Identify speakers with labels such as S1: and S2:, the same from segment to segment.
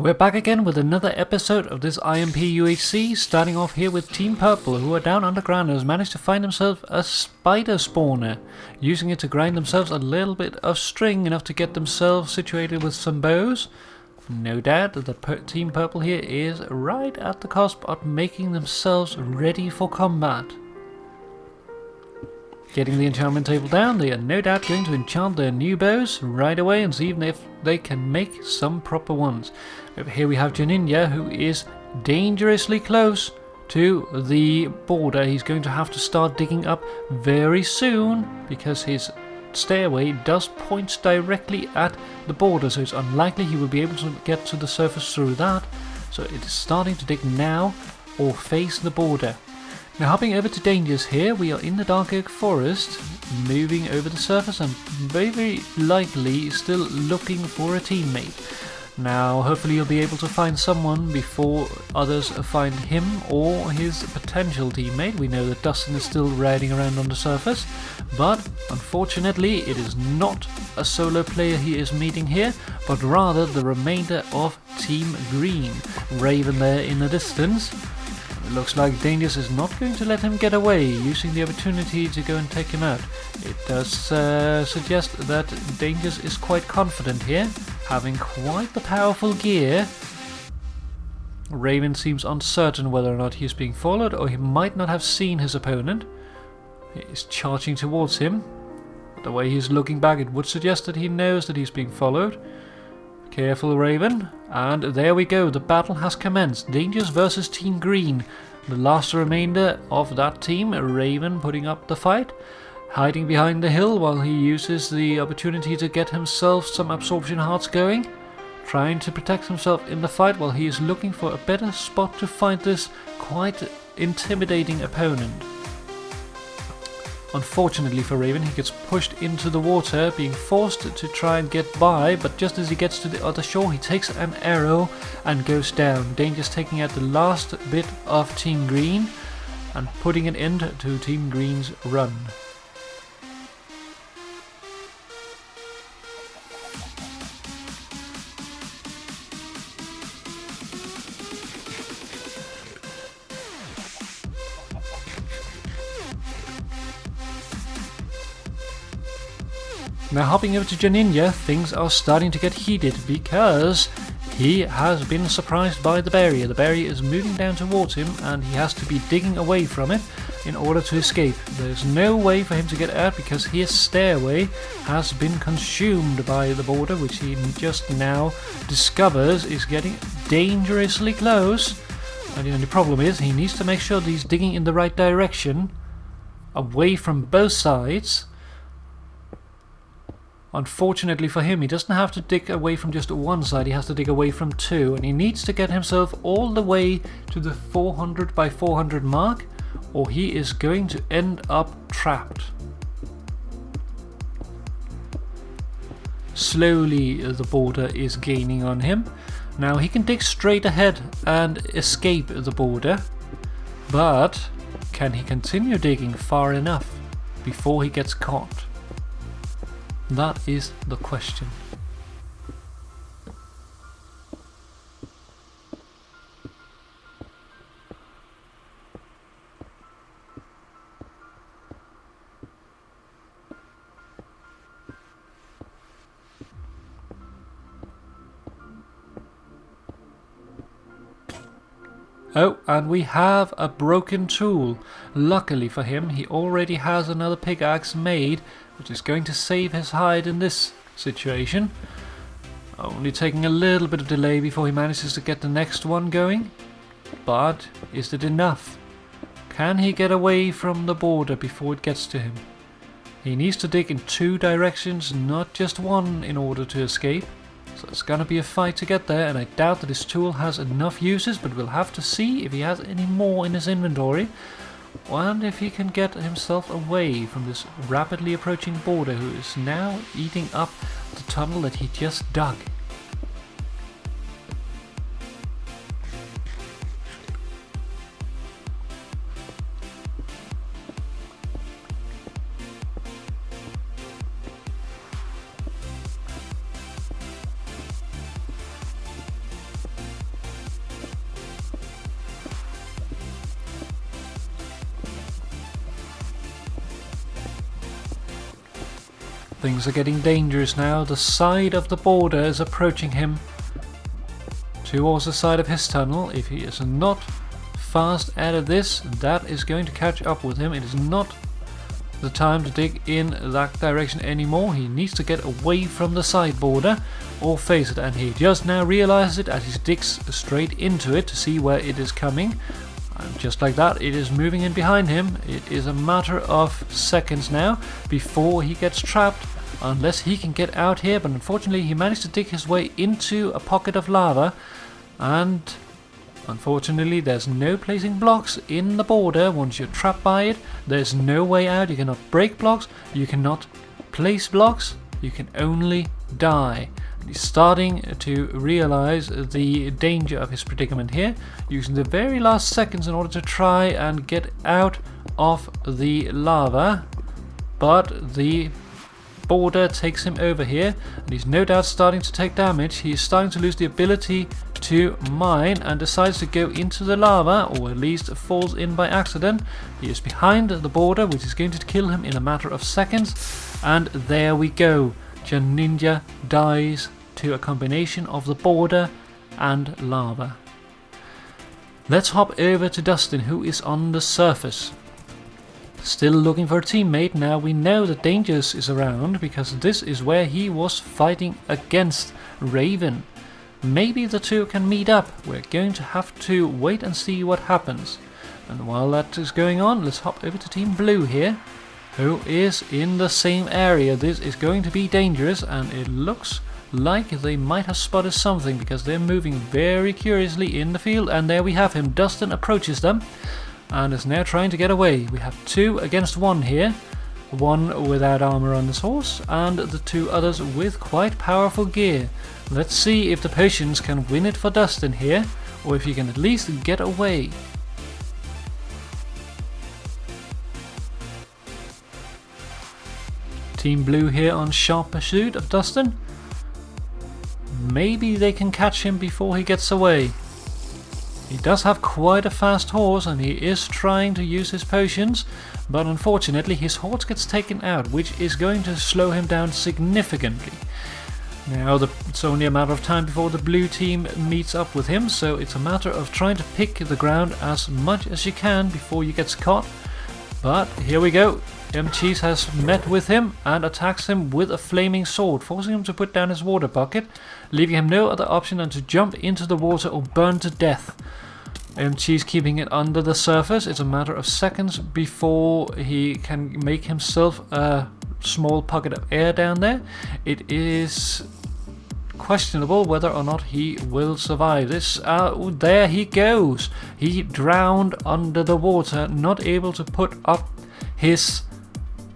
S1: We're back again with another episode of this IMP UHC, starting off here with Team Purple, who are down underground and has managed to find themselves a spider spawner, using it to grind themselves a little bit of string, enough to get themselves situated with some bows. No doubt that Team Purple here is right at the cusp of making themselves ready for combat. Getting the enchantment table down, they are no doubt going to enchant their new bows right away and see even if they can make some proper ones. Over here we have Janinja, who is dangerously close to the border. He's going to have to start digging up very soon because his stairway does point directly at the border, so it's unlikely he will be able to get to the surface through that. So it is starting to dig now or face the border. Now hopping over to Dangers here, we are in the Dark Oak Forest, moving over the surface and very likely still looking for a teammate. Now hopefully you'll be able to find someone before others find him or his potential teammate. We know that Dustin is still riding around on the surface, but unfortunately it is not a solo player he is meeting here, but rather the remainder of Team Green. Raven there in the distance. It looks like Dangerous is not going to let him get away, using the opportunity to go and take him out. It does suggest that Dangerous is quite confident here, having quite the powerful gear. Raven seems uncertain whether or not he is being followed, or he might not have seen his opponent. He is charging towards him. The way he's looking back, it would suggest that he knows that he's being followed. Careful, Raven. And there we go, the battle has commenced. Dangerous versus Team Green. The last remainder of that team, Raven putting up the fight, hiding behind the hill while he uses the opportunity to get himself some absorption hearts going, trying to protect himself in the fight while he is looking for a better spot to fight this quite intimidating opponent. Unfortunately for Raven, he gets pushed into the water, being forced to try and get by, but just as he gets to the other shore, he takes an arrow and goes down. Dangerous taking out the last bit of Team Green and putting an end to Team Green's run. Now hopping over to Janinja, things are starting to get heated because he has been surprised by the barrier. The barrier is moving down towards him and he has to be digging away from it in order to escape. There's no way for him to get out because his stairway has been consumed by the border, which he just now discovers is getting dangerously close. And the only problem is he needs to make sure that he's digging in the right direction, away from both sides. Unfortunately for him, he doesn't have to dig away from just one side, he has to dig away from two, and he needs to get himself all the way to the 400 by 400 mark, or he is going to end up trapped. Slowly the border is gaining on him. Now he can dig straight ahead and escape the border, but can he continue digging far enough before he gets caught? That is the question. Oh, and we have a broken tool. Luckily for him, he already has another pickaxe made, which is going to save his hide in this situation. Only taking a little bit of delay before he manages to get the next one going. But is it enough? Can he get away from the border before it gets to him? He needs to dig in two directions, not just one, in order to escape. So it's gonna be a fight to get there, and I doubt that his tool has enough uses, but we'll have to see if he has any more in his inventory, and if he can get himself away from this rapidly approaching border who is now eating up the tunnel that he just dug. Things are getting dangerous now. The side of the border is approaching him towards the side of his tunnel. If he is not fast out of this, that is going to catch up with him. It is not the time to dig in that direction anymore. He needs to get away from the side border or face it, and he just now realizes it as he digs straight into it to see where it is coming. And just like that, it is moving in behind him. It is a matter of seconds now before he gets trapped, unless he can get out here. But unfortunately he managed to dig his way into a pocket of lava, and unfortunately there's no placing blocks in the border. Once you're trapped by it, there's no way out. You cannot break blocks, you cannot place blocks, you can only die. And he's starting to realize the danger of his predicament here, using the very last seconds in order to try and get out of the lava. But the border takes him over here, and he's no doubt starting to take damage. He's starting to lose the ability to mine and decides to go into the lava, or at least falls in by accident. He is behind the border, which is going to kill him in a matter of seconds. And there we go. Ninja dies to a combination of the border and lava. Let's hop over to Dustin, who is on the surface. Still looking for a teammate. Now we know that Dangerous is around, because this is where he was fighting against Raven. Maybe the two can meet up. We're going to have to wait and see what happens. And while that is going on, let's hop over to Team Blue here, who is in the same area. This is going to be dangerous, and it looks like they might have spotted something, because they're moving very curiously in the field. And there we have him. Dustin approaches them and is now trying to get away. We have 2 against 1 here. One without armor on his horse, and the 2 others with quite powerful gear. Let's see if the potions can win it for Dustin here, or if he can at least get away. Team Blue here on sharp pursuit of Dustin. Maybe they can catch him before he gets away. He does have quite a fast horse, and he is trying to use his potions, but unfortunately his horse gets taken out, which is going to slow him down significantly. Now it's only a matter of time before the blue team meets up with him, so it's a matter of trying to pick the ground as much as you can before you get caught. But here we go. UHCs has met with him and attacks him with a flaming sword, forcing him to put down his water bucket, leaving him no other option than to jump into the water or burn to death. UHCs keeping it under the surface. It's a matter of seconds before he can make himself a small pocket of air down there. It is questionable whether or not he will survive this. There he goes. He drowned under the water, not able to put up his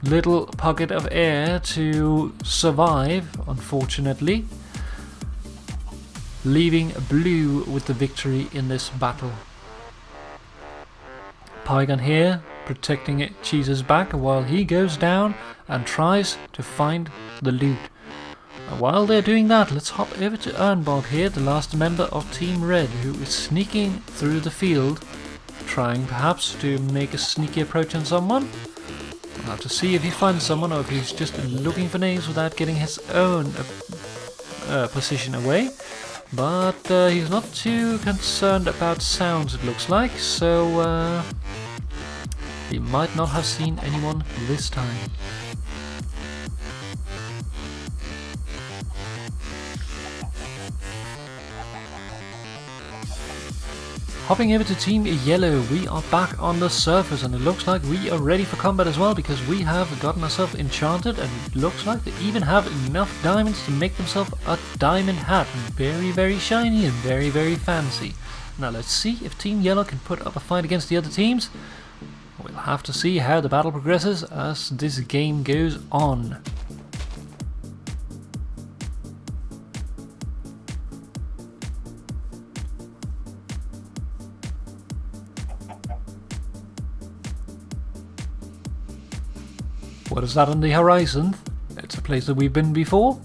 S1: little pocket of air to survive, unfortunately, leaving Blue with the victory in this battle. Piegon here protecting Cheese's back while he goes down and tries to find the loot. And while they're doing that, let's hop over to Ernbob here, the last member of Team Red, who is sneaking through the field, trying perhaps to make a sneaky approach on someone. We'll have to see if he finds someone, or if he's just looking for names without getting his own position away. But he's not too concerned about sounds, it looks like, so he might not have seen anyone this time. Hopping over to Team Yellow, we are back on the surface, and it looks like we are ready for combat as well, because we have gotten ourselves enchanted, and it looks like they even have enough diamonds to make themselves a diamond hat. Very, very shiny and very, very fancy. Now let's see if Team Yellow can put up a fight against the other teams. We'll have to see how the battle progresses as this game goes on. What is that on the horizon? It's a place that we've been before.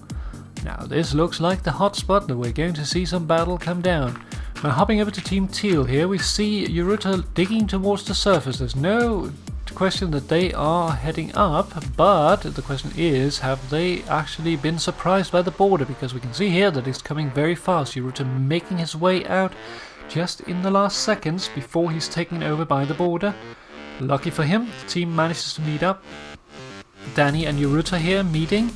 S1: Now this looks like the hotspot that we're going to see some battle come down. Now hopping over to Team Teal here, we see Yuruta digging towards the surface. There's no question that they are heading up, but the question is, have they actually been surprised by the border? Because we can see here that it's coming very fast. Yaruta making his way out just in the last seconds before he's taken over by the border. Lucky for him, the team manages to meet up. Danny and Yaruta here meeting.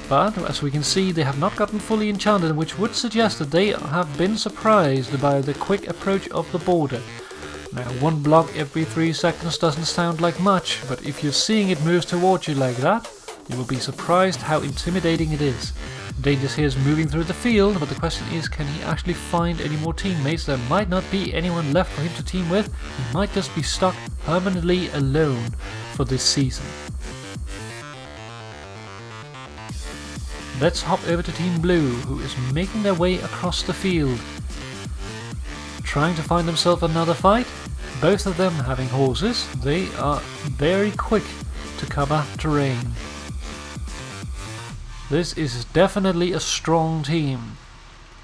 S1: But as we can see, they have not gotten fully enchanted, which would suggest that they have been surprised by the quick approach of the border. Now, one block every 3 seconds doesn't sound like much, but if you're seeing it move towards you like that, you will be surprised how intimidating it is. Dangers here is moving through the field, but the question is, can he actually find any more teammates? There might not be anyone left for him to team with. He might just be stuck permanently alone for this season. Let's hop over to Team Blue, who is making their way across the field, trying to find themselves another fight. Both of them having horses. They are very quick to cover terrain. This is definitely a strong team.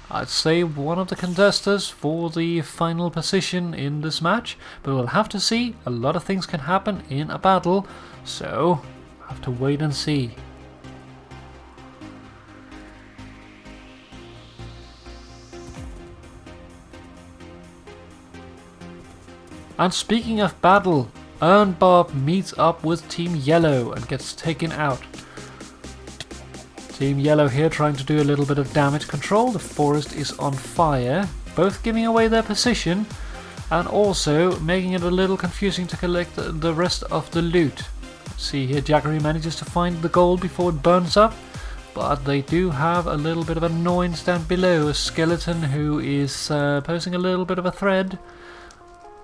S1: I'd say one of the contestants for the final position in this match, but we'll have to see. A lot of things can happen in a battle, so have to wait and see. And speaking of battle, Bob meets up with Team Yellow and gets taken out. Team Yellow here trying to do a little bit of damage control. The forest is on fire, both giving away their position and also making it a little confusing to collect the rest of the loot. See here, Jackarou manages to find the gold before it burns up, but they do have a little bit of annoyance down below. A skeleton who is posing a little bit of a threat.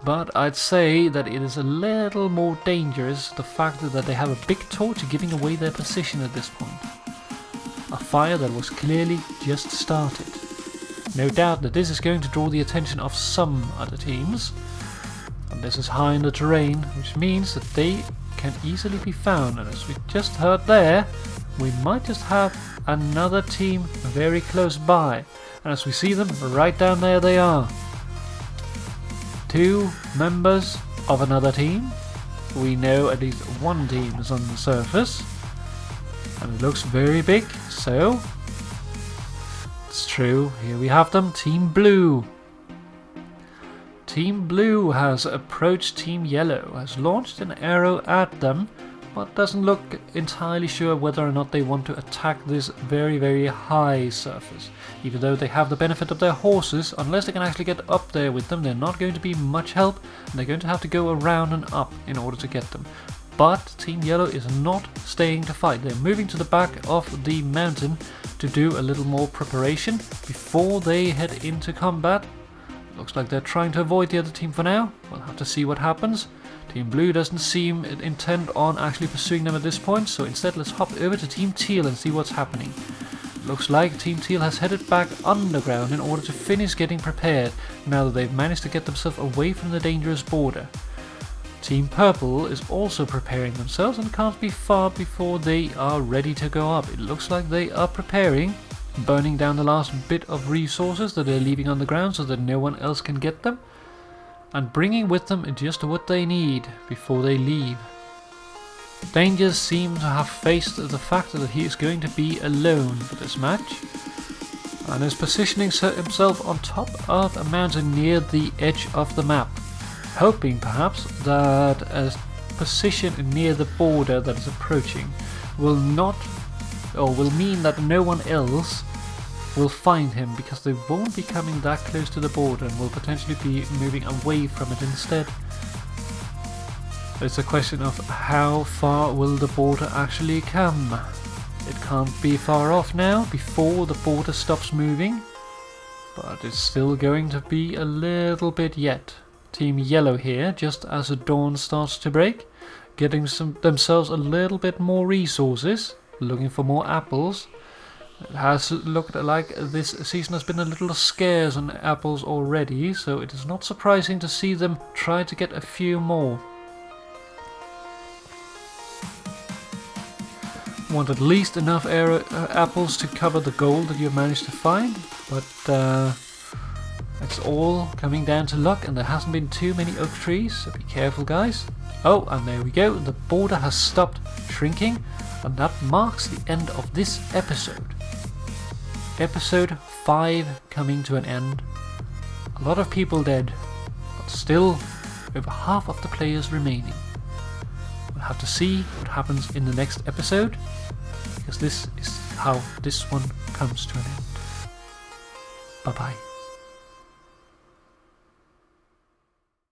S1: But I'd say that it is a little more dangerous, the fact that they have a big torch giving away their position at this point. A fire that was clearly just started. No doubt that this is going to draw the attention of some other teams. And this is high in the terrain, which means that they can easily be found. And as we just heard there, we might just have another team very close by. And as we see them, right down there they are. 2 members of another team. We know at least one team is on the surface, and it looks very big, so it's true. Here we have them, Team Blue. Team Blue has approached Team Yellow, has launched an arrow at them, but doesn't look entirely sure whether or not they want to attack this very, very high surface. Even though they have the benefit of their horses, unless they can actually get up there with them, they're not going to be much help, and they're going to have to go around and up in order to get them. But Team Yellow is not staying to fight. They're moving to the back of the mountain to do a little more preparation before they head into combat. Looks like they're trying to avoid the other team for now. We'll have to see what happens. Team Blue doesn't seem intent on actually pursuing them at this point, so instead let's hop over to Team Teal and see what's happening. Looks like Team Teal has headed back underground in order to finish getting prepared now that they've managed to get themselves away from the dangerous border. Team Purple is also preparing themselves and can't be far before they are ready to go up. It looks like they are preparing, burning down the last bit of resources that they're leaving on the ground so that no one else can get them, and bringing with them just what they need before they leave. Dangers seem to have faced the fact that he is going to be alone for this match, and is positioning himself on top of a mountain near the edge of the map, hoping perhaps that a position near the border that is approaching will mean that no one else will find him, because they won't be coming that close to the border and will potentially be moving away from it instead. It's a question of how far will the border actually come. It can't be far off now before the border stops moving, but it's still going to be a little bit yet. Team Yellow here, just as the dawn starts to break, getting themselves a little bit more resources, looking for more apples. It has looked like this season has been a little scarce on apples already, so it is not surprising to see them try to get a few more. Want at least enough apples to cover the gold that you've managed to find, but It's all coming down to luck, and there hasn't been too many oak trees, so be careful, guys. Oh, and there we go, the border has stopped shrinking, and that marks the end of this episode. Episode 5 coming to an end. A lot of people dead, but still over half of the players remaining. We'll have to see what happens in the next episode, because this is how this one comes to an end. Bye bye.